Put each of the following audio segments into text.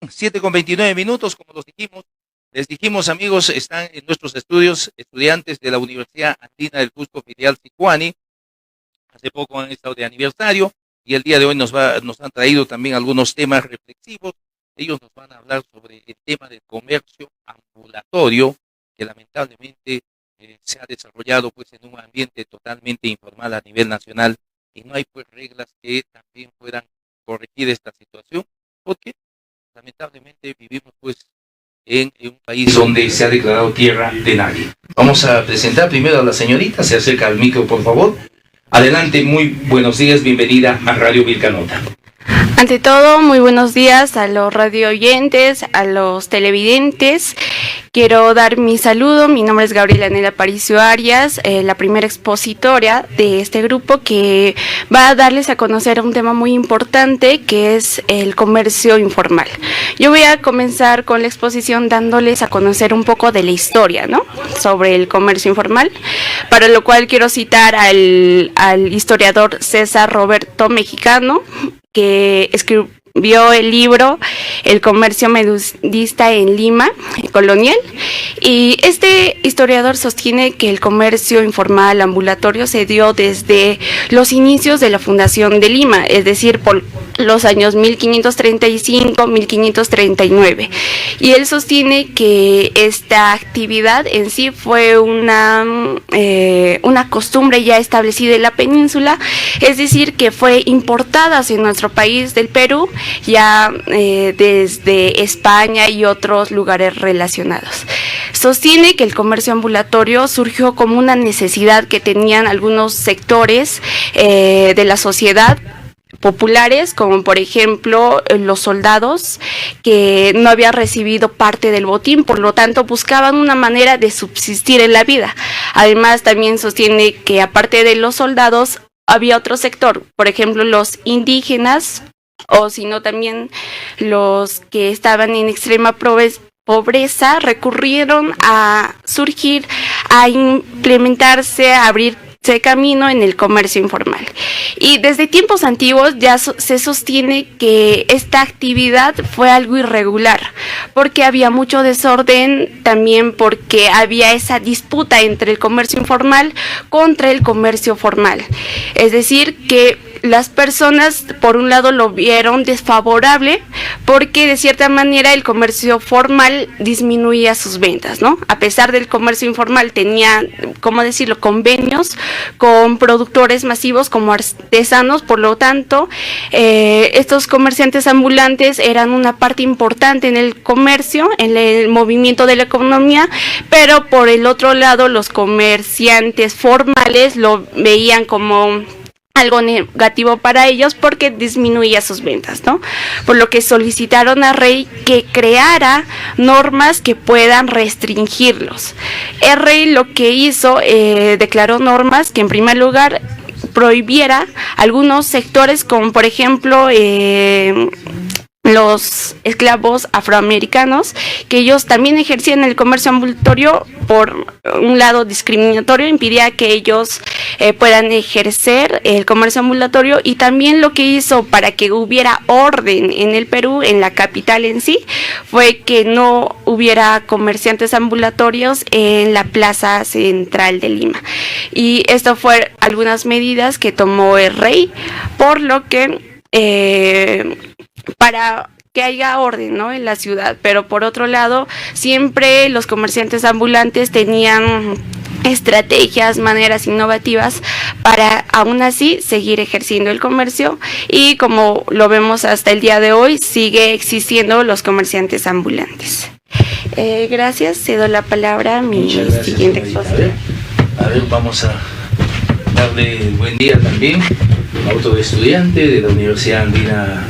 7:29, como les dijimos amigos, están en nuestros estudios estudiantes de la Universidad Andina del Cusco, filial Sicuani. Hace poco han estado de aniversario y el día de hoy nos han traído también algunos temas reflexivos. Ellos nos van a hablar sobre el tema del comercio ambulatorio, que lamentablemente se ha desarrollado pues en un ambiente totalmente informal a nivel nacional y no hay pues reglas que también puedan corregir esta situación, porque lamentablemente vivimos pues en un país donde se ha declarado tierra de nadie. Vamos a presentar primero a la señorita, se acerca al micro por favor. Adelante, muy buenos días, bienvenida a Radio Vilcanota. Ante todo, muy buenos días a los radio oyentes, a los televidentes. Quiero dar mi saludo. Mi nombre es Gabriela Nela Aparicio Arias, la primera expositora de este grupo que va a darles a conocer un tema muy importante que es el comercio informal. Yo voy a comenzar con la exposición dándoles a conocer un poco de la historia, ¿no?, sobre el comercio informal, para lo cual quiero citar al historiador César Roberto Mexicano, que escribió el libro El comercio medusista en Lima, colonial, y este historiador sostiene que el comercio informal ambulatorio se dio desde los inicios de la fundación de Lima, es decir, por los años 1535-1539, y él sostiene que esta actividad en sí fue una costumbre ya establecida en la península, es decir, que fue importada hacia nuestro país del Perú ya desde España y otros lugares relacionados. Sostiene que el comercio ambulatorio surgió como una necesidad que tenían algunos sectores de la sociedad populares, como por ejemplo los soldados que no habían recibido parte del botín, por lo tanto buscaban una manera de subsistir en la vida. Además, también sostiene que aparte de los soldados había otro sector, por ejemplo los indígenas, o sino también los que estaban en extrema pobreza, recurrieron a surgir, a implementarse, a abrirse camino en el comercio informal. Y desde tiempos antiguos ya se sostiene que esta actividad fue algo irregular, porque había mucho desorden, también porque había esa disputa entre el comercio informal contra el comercio formal. Es decir, que las personas por un lado lo vieron desfavorable porque de cierta manera el comercio formal disminuía sus ventas, ¿no? A pesar del comercio informal tenía, ¿cómo decirlo?, convenios con productores masivos como artesanos, por lo tanto estos comerciantes ambulantes eran una parte importante en el comercio, en el movimiento de la economía, pero por el otro lado los comerciantes formales lo veían como algo negativo para ellos porque disminuía sus ventas, ¿no? Por lo que solicitaron al rey que creara normas que puedan restringirlos. El rey lo que hizo, declaró normas que en primer lugar prohibiera algunos sectores, como por ejemplo los esclavos afroamericanos, que ellos también ejercían el comercio ambulatorio. Por un lado discriminatorio, impidía que ellos puedan ejercer el comercio ambulatorio, y también lo que hizo para que hubiera orden en el Perú, en la capital en sí, fue que no hubiera comerciantes ambulatorios en la plaza central de Lima. Y esto fue algunas medidas que tomó el rey, por lo que para que haya orden, ¿no?, en la ciudad. Pero por otro lado, siempre los comerciantes ambulantes tenían estrategias, maneras innovativas para aún así seguir ejerciendo el comercio, y como lo vemos hasta el día de hoy, sigue existiendo los comerciantes ambulantes. Gracias, cedo la palabra a mi siguiente expositor. A ver, vamos a darle el buen día también a otro estudiante de la Universidad Andina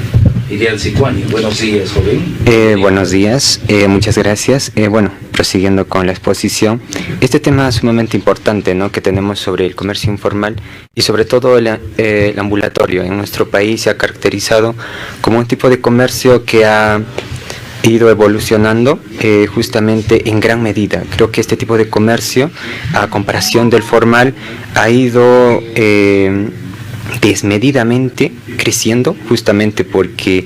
Filial Sicuani. Buenos días, joven. Buenos días, muchas gracias. Bueno, prosiguiendo con la exposición, este tema es sumamente importante, ¿no?, que tenemos sobre el comercio informal y sobre todo el ambulatorio. En nuestro país se ha caracterizado como un tipo de comercio que ha ido evolucionando justamente en gran medida. Creo que este tipo de comercio, a comparación del formal, ha ido desmedidamente creciendo, justamente porque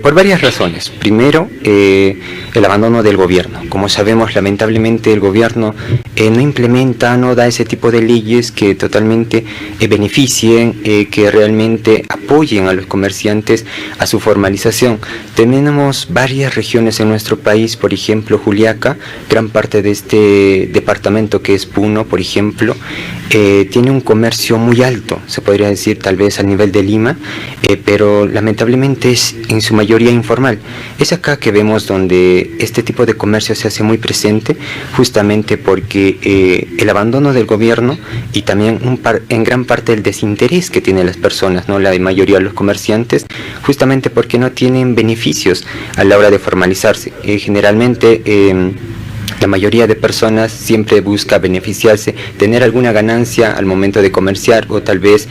por varias razones. Primero, el abandono del gobierno. Como sabemos, lamentablemente el gobierno no implementa, no da ese tipo de leyes que totalmente beneficien, que realmente apoyen a los comerciantes a su formalización. Tenemos varias regiones en nuestro país, por ejemplo Juliaca, gran parte de este departamento que es Puno, por ejemplo, tiene un comercio muy alto, se podría decir tal vez al nivel de Lima, pero lamentablemente es en su mayoría informal. Es acá que vemos donde este tipo de comercio se hace muy presente, justamente porque el abandono del gobierno y también en gran parte el desinterés que tienen las personas, ¿no? La mayoría de los comerciantes, justamente porque no tienen beneficios a la hora de formalizarse. Generalmente la mayoría de personas siempre busca beneficiarse, tener alguna ganancia al momento de comerciar o tal vez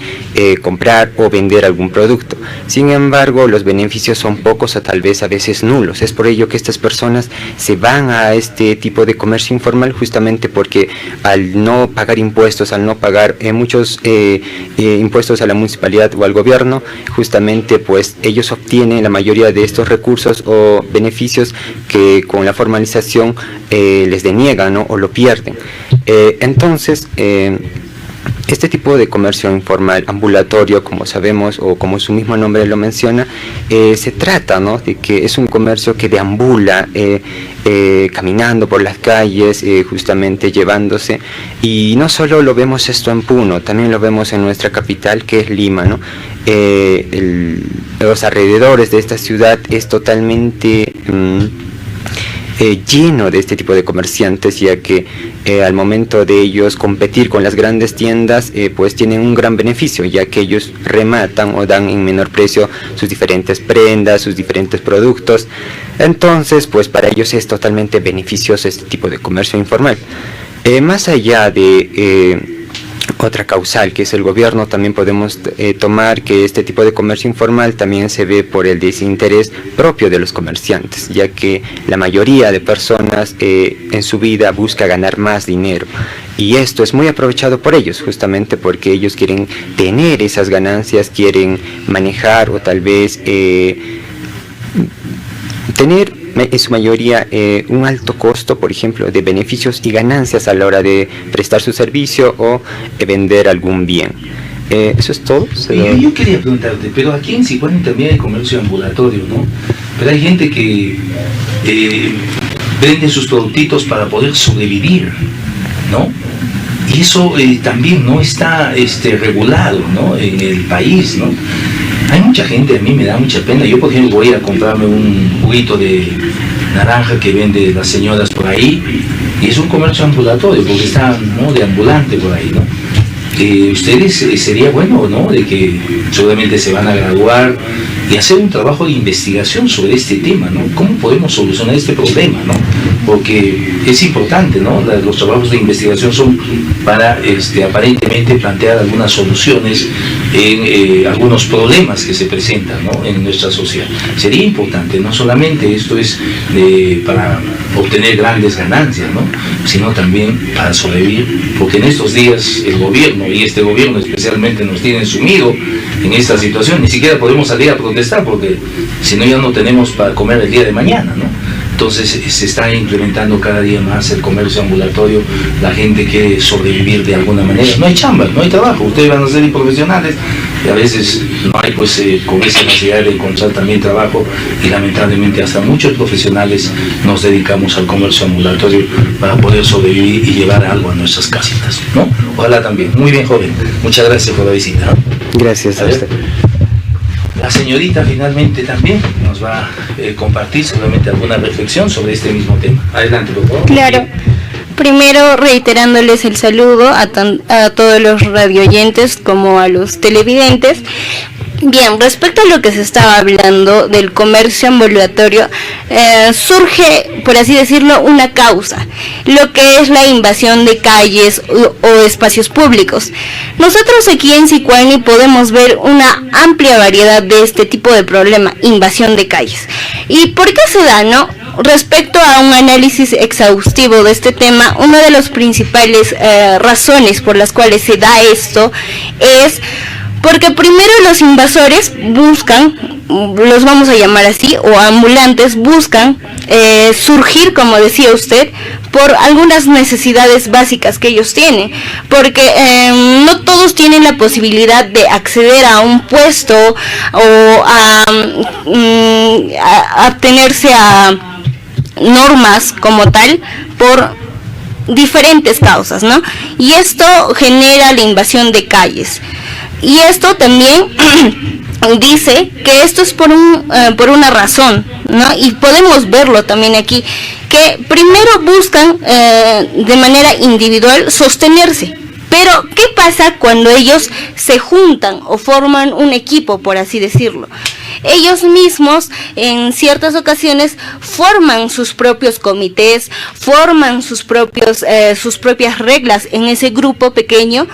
comprar o vender algún producto. Sin embargo, los beneficios son pocos o tal vez a veces nulos. Es por ello que estas personas se van a este tipo de comercio informal, justamente porque al no pagar impuestos, al no pagar muchos impuestos a la municipalidad o al gobierno, justamente pues ellos obtienen la mayoría de estos recursos o beneficios que con la formalización les deniegan, ¿no? O lo pierden. Entonces, este tipo de comercio informal, ambulatorio, como sabemos, o como su mismo nombre lo menciona, se trata, ¿no? De que es un comercio que deambula caminando por las calles, justamente llevándose, y no solo lo vemos esto en Puno, también lo vemos en nuestra capital, que es Lima, ¿no? Los alrededores de esta ciudad es totalmente lleno de este tipo de comerciantes, ya que al momento de ellos competir con las grandes tiendas, pues tienen un gran beneficio, ya que ellos rematan o dan en menor precio sus diferentes prendas, sus diferentes productos. Entonces, pues para ellos es totalmente beneficioso este tipo de comercio informal. Más allá de otra causal, que es el gobierno, también podemos tomar que este tipo de comercio informal también se ve por el desinterés propio de los comerciantes, ya que la mayoría de personas en su vida busca ganar más dinero, y esto es muy aprovechado por ellos, justamente porque ellos quieren tener esas ganancias, quieren manejar o tal vez tener en su mayoría un alto costo, por ejemplo, de beneficios y ganancias a la hora de prestar su servicio o vender algún bien. Eso es todo. Yo quería preguntarte, pero aquí en Sicuani también hay comercio ambulatorio, ¿no? Pero hay gente que vende sus productitos para poder sobrevivir, ¿no? Y eso también no está regulado, ¿no? En el país, ¿no? Hay mucha gente, a mí me da mucha pena. Yo, por ejemplo, voy a comprarme un juguito de naranja que vende las señoras por ahí, y es un comercio ambulatorio, porque está, ¿no?, de ambulante por ahí, ¿no? Ustedes sería bueno, ¿no?, de que seguramente se van a graduar y hacer un trabajo de investigación sobre este tema, ¿no? ¿Cómo podemos solucionar este problema, ¿no? Porque es importante, ¿no? Los trabajos de investigación son para aparentemente plantear algunas soluciones en algunos problemas que se presentan, ¿no?, en nuestra sociedad. Sería importante, no solamente esto es para obtener grandes ganancias, ¿no?, sino también para sobrevivir, porque en estos días el gobierno, y este gobierno especialmente, nos tiene sumido en esta situación. Ni siquiera podemos salir a protestar, porque si no ya no tenemos para comer el día de mañana, ¿no? Entonces se está implementando cada día más el comercio ambulatorio. La gente quiere sobrevivir de alguna manera. No hay chamba, no hay trabajo. Ustedes van a ser profesionales y a veces no hay, pues, con esa necesidad de encontrar también trabajo, y lamentablemente hasta muchos profesionales nos dedicamos al comercio ambulatorio para poder sobrevivir y llevar algo a nuestras casitas, ¿no? Ojalá también. Muy bien, joven. Muchas gracias por la visita. Gracias a usted. La señorita finalmente también nos va a compartir seguramente alguna reflexión sobre este mismo tema. Adelante, por favor. Claro. Primero, reiterándoles el saludo a todos los radioyentes como a los televidentes. Bien, respecto a lo que se estaba hablando del comercio ambulatorio, surge, por así decirlo, una causa, lo que es la invasión de calles o espacios públicos. Nosotros aquí en Sicuani podemos ver una amplia variedad de este tipo de problema, invasión de calles. ¿Y por qué se da, no? Respecto a un análisis exhaustivo de este tema, una de las principales razones por las cuales se da esto es Porque primero los invasores buscan, los vamos a llamar así, o ambulantes buscan surgir, como decía usted, por algunas necesidades básicas que ellos tienen, porque no todos tienen la posibilidad de acceder a un puesto o a atenerse a normas como tal por diferentes causas, ¿no? Y esto genera la invasión de calles. Y esto también dice que esto es por una razón, ¿no? Y podemos verlo también aquí, que primero buscan de manera individual sostenerse. Pero, ¿qué pasa cuando ellos se juntan o forman un equipo, por así decirlo? Ellos mismos, en ciertas ocasiones, forman sus propios comités, forman sus propias reglas en ese grupo pequeño.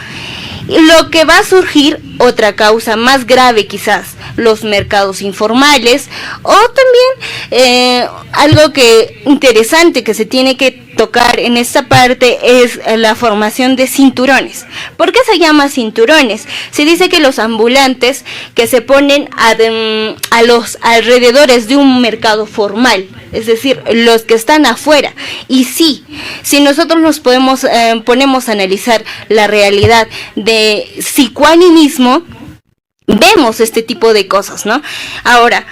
Lo que va a surgir, otra causa más grave quizás, los mercados informales, o también algo interesante que se tiene que tocar en esta parte es la formación de cinturones. ¿Por qué se llama cinturones? Se dice que los ambulantes que se ponen a los alrededores de un mercado formal, es decir, los que están afuera. Y sí, si nosotros nos ponemos a analizar la realidad de Sicuani mismo, vemos este tipo de cosas, ¿no? Ahora,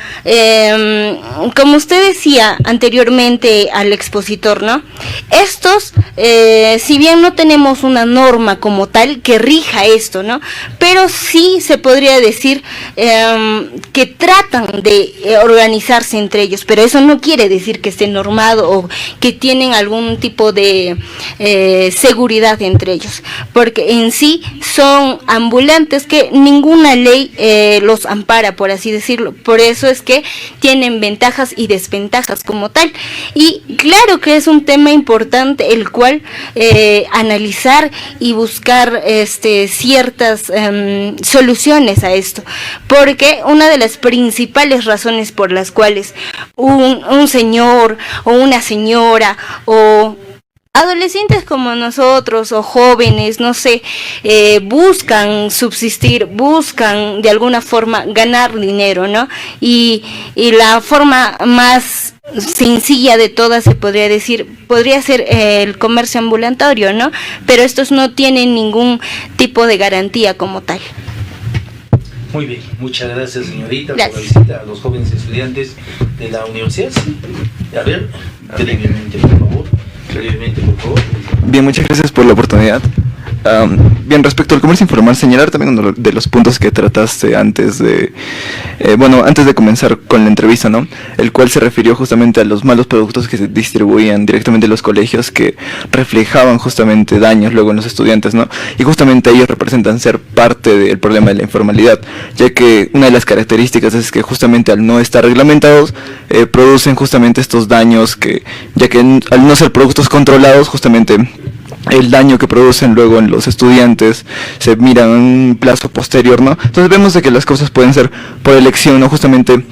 como usted decía anteriormente al expositor, ¿no? Estos, si bien no tenemos una norma como tal que rija esto, ¿no? Pero sí se podría decir que tratan de organizarse entre ellos, pero eso no quiere decir que esté normado o que tienen algún tipo de seguridad entre ellos, porque en sí son ambulantes que ninguna ley los ampara, por así decirlo. Por eso es que tienen ventajas y desventajas como tal. Y claro que es un tema importante el cual analizar y buscar ciertas soluciones a esto, porque una de las principales razones por las cuales un señor o una señora o adolescentes como nosotros o jóvenes, no sé, buscan subsistir, buscan de alguna forma ganar dinero, ¿no? Y la forma más sencilla de todas, se podría decir, podría ser el comercio ambulatorio, ¿no? Pero estos no tienen ningún tipo de garantía como tal. Muy bien, muchas gracias, señorita, gracias por la visita a los jóvenes estudiantes de la universidad. A ver, brevemente, por favor. Bien, muchas gracias por la oportunidad. Bien, respecto al comercio informal, señalar también uno de los puntos que trataste antes de comenzar con la entrevista, ¿no? El cual se refirió justamente a los malos productos que se distribuían directamente en los colegios, que reflejaban justamente daños luego en los estudiantes, ¿no? Y justamente ellos representan ser parte del problema de la informalidad, ya que una de las características es que justamente al no estar reglamentados, producen justamente estos daños que, ya que al no ser productos controlados, justamente el daño que producen luego en los estudiantes se mira en un plazo posterior, ¿no? Entonces vemos de que las cosas pueden ser por elección, ¿no? Justamente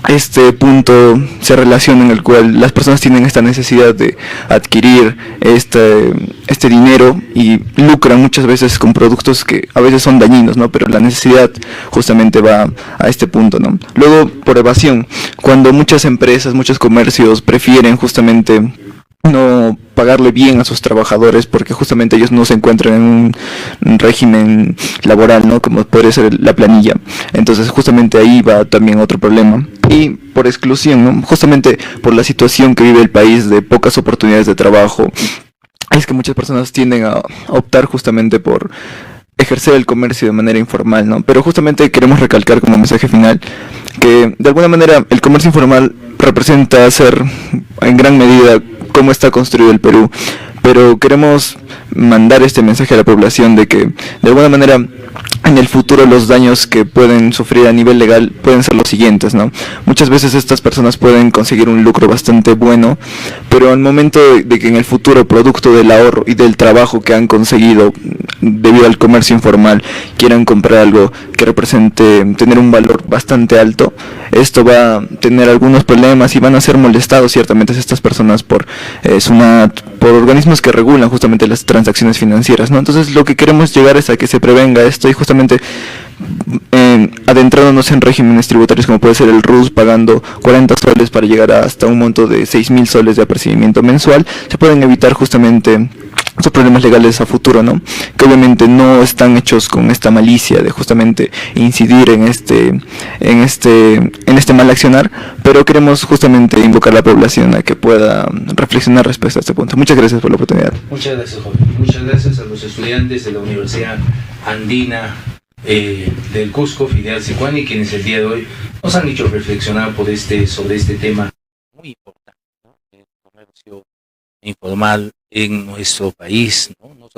este punto se relaciona en el cual las personas tienen esta necesidad de adquirir este dinero y lucran muchas veces con productos que a veces son dañinos, ¿no? Pero la necesidad justamente va a este punto, ¿no? Luego, por evasión, cuando muchas empresas, muchos comercios prefieren justamente no pagarle bien a sus trabajadores porque justamente ellos no se encuentran en un régimen laboral, ¿no? Como puede ser la planilla. Entonces justamente ahí va también otro problema. Y por exclusión, ¿no? Justamente por la situación que vive el país de pocas oportunidades de trabajo, es que muchas personas tienden a optar justamente por ejercer el comercio de manera informal, ¿no? Pero justamente queremos recalcar como mensaje final que de alguna manera el comercio informal representa ser en gran medida cómo está construido el Perú, pero queremos mandar este mensaje a la población de que de alguna manera en el futuro los daños que pueden sufrir a nivel legal pueden ser los siguientes, ¿no? Muchas veces estas personas pueden conseguir un lucro bastante bueno, pero al momento de que en el futuro, producto del ahorro y del trabajo que han conseguido debido al comercio informal, quieran comprar algo que represente tener un valor bastante alto, esto va a tener algunos problemas y van a ser molestados ciertamente estas personas por SUNAT, por organismos que regulan justamente las transacciones financieras, ¿no? Entonces lo que queremos llegar es a que se prevenga esto y justamente adentrándonos en regímenes tributarios como puede ser el RUS, pagando 40 soles para llegar hasta un monto de 6.000 soles de apercibimiento mensual, se pueden evitar justamente esos problemas legales a futuro, ¿no? Que obviamente no están hechos con esta malicia de justamente incidir en este mal accionar, pero queremos justamente invocar a la población a que pueda reflexionar respecto a este punto. Muchas gracias por la oportunidad. Muchas gracias, Jorge. Muchas gracias a los estudiantes de la Universidad Andina del Cusco, filial Sicuani, quienes el día de hoy nos han hecho reflexionar sobre este tema muy importante, ¿no? El comercio informal en nuestro país, ¿no?